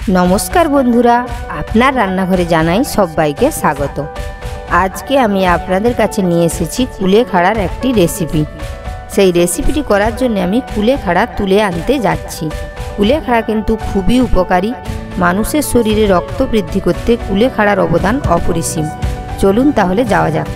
नमस्कार बंधुरा आपनार रान्नाघरे जानाई सबाइके स्वागत। आज के आमी आपनादेर काछे निये एसेछि कुलेखाड़ार एकटी रेसिपि। सेई रेसिपिटी करार जोन्नो आमी कुलेखाड़ा तुले आनते जाচ্ছি। कुलेखाड़ा किन्तु खूबই उपकारी, मानुषेर शरीरे रक्त बृद्धि करते कुलेखाड़ार अवदान अपरिसीम। चलुन ताहले जाওয়া যাক।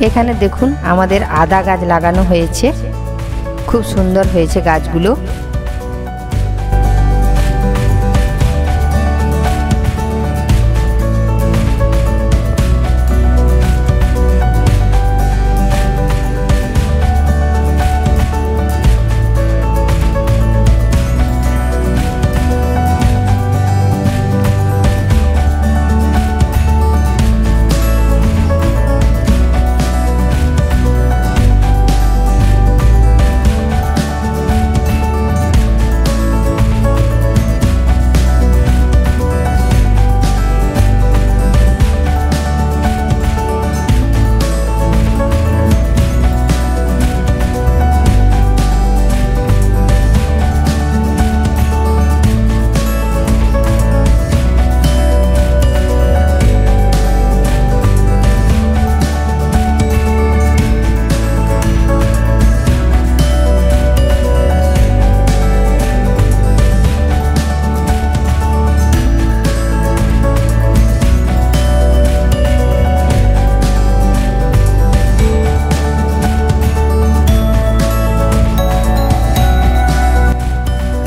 এখানে দেখুন আমাদের আদা গাছ লাগানো হয়েছে, খুব সুন্দর হয়েছে গাছগুলো।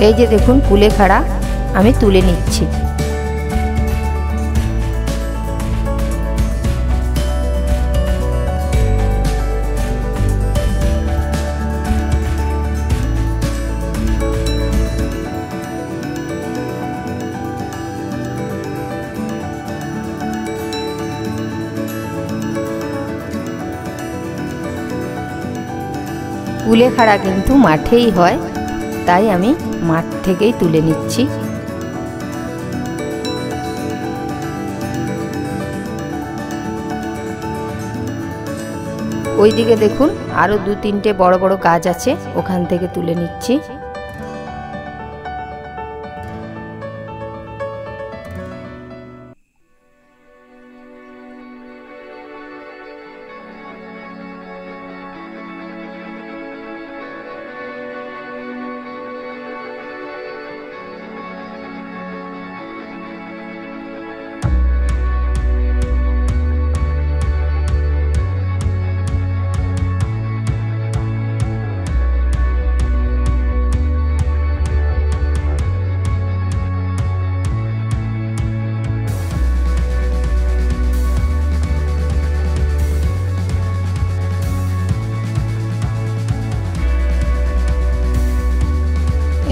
এই যে দেখুন কুলেখাড়া আমি তুলে নিচ্ছি। কুলেখাড়া কিন্তু মাঠেই হয়, তাই আমি মাঠ থেকেই তুলে নিচ্ছি। ওইদিকে দেখুন আরো দু তিনটে বড় বড় গাছ আছে, ওখান থেকে তুলে নিচ্ছি।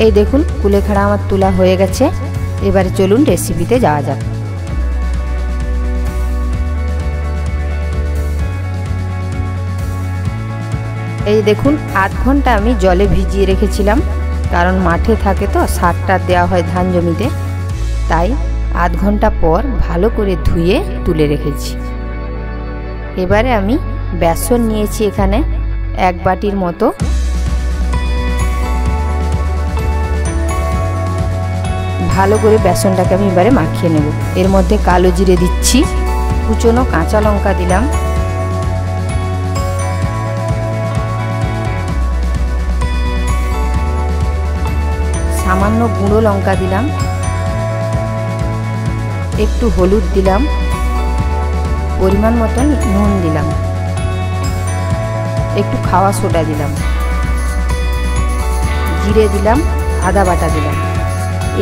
এই দেখুন কুলেখাড়া আমার তোলা হয়ে গেছে। এবারে চলুন রেসিপিতে যাওয়া যাক। এই দেখুন আধ ঘন্টা আমি জলে ভিজিয়ে রেখেছিলাম, কারণ মাঠে থাকে তো সারটা দেওয়া হয় ধান জমিতে, তাই আধ ঘন্টা পর ভালো করে ধুয়ে তুলে রেখেছি। এবারে আমি বেসন নিয়েছি এখানে এক বাটির মতো। ভালো করে বেসনটাকে আমি এবারে মাখিয়ে নেব। এর মধ্যে কালো জিরে দিচ্ছি, কুচনো কাঁচা লঙ্কা দিলাম, সামান্য গুঁড়ো লঙ্কা দিলাম, একটু হলুদ দিলাম, পরিমাণ মতন নুন দিলাম, একটু খাওয়া সোডা দিলাম, জিরে দিলাম, আদা বাটা দিলাম।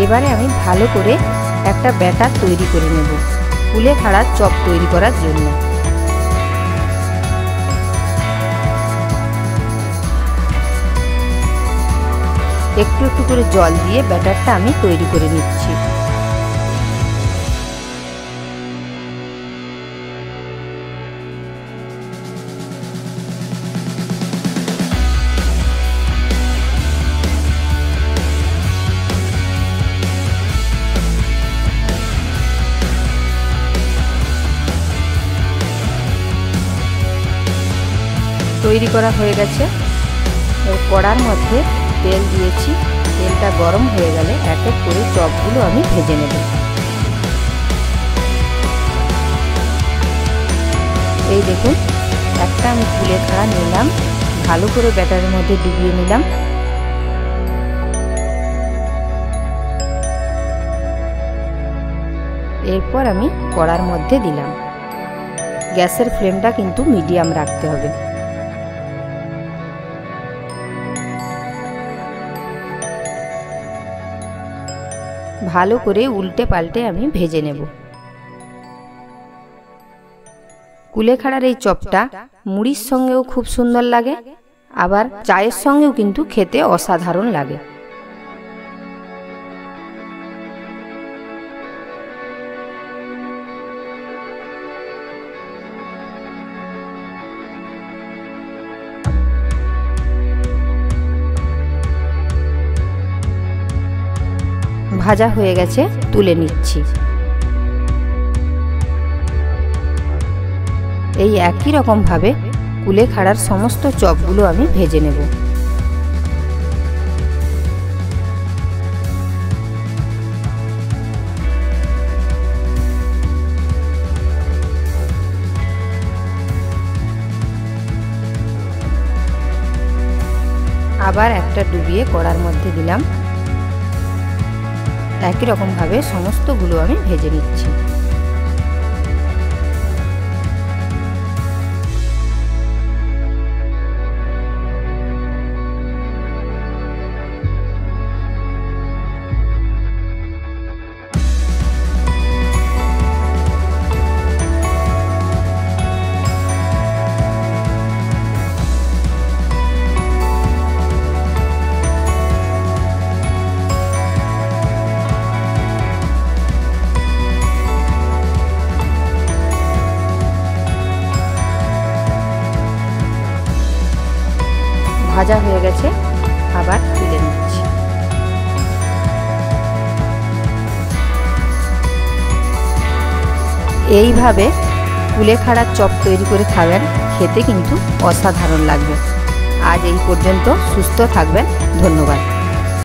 এবারে আমি ভালো করে একটা ব্যাটার তৈরি করে নেব কুলেখাড়ার চপ তৈরি করার জন্য। একটু একটু করে জল দিয়ে ব্যাটারটা আমি তৈরি করে নিচ্ছি। তৈরি করা হয়ে গেছে। এর কড়ার মধ্যে তেল দিয়েছি। তেলটা গরম হয়ে গেলে এক এক করে চপগুলো আমি ভেজে নেব। এই দেখুন, একটা আমি কুলেখাড়া নিলাম, ভালো করে ব্যাটারের মধ্যে ডুবিয়ে নিলাম। এরপর আমি কড়ার মধ্যে দিলাম। গ্যাসের ফ্লেমটা কিন্তু মিডিয়াম রাখতে হবে। ভালো করে উল্টে পাল্টে আমি ভেজে নেব। কুলেখাড়ার এই চপটা মুড়ির সঙ্গেও খুব সুন্দর লাগে, আবার চায়ের সঙ্গেও কিন্তু খেতে অসাধারণ লাগে। ভাজা হয়ে গেছে, তুলে নিচ্ছি। এই একই রকমভাবে কুলেখাড়ার সমস্ত চপগুলো আমি ভেজে নেব। আবার একটা ডুবিয়ে কড়ার মধ্যে দিলাম। একই রকমভাবে সমস্তগুলো আমি ভেজে নিচ্ছি। ভাজা হয়ে গেছে, আবার তুলে নিচ্ছি। এইভাবে কুলেখাড়ার চপ তৈরি করে খাবেন, খেতে কিন্তু অসাধারণ লাগবে। আজ এই পর্যন্ত, সুস্থ থাকবেন, ধন্যবাদ।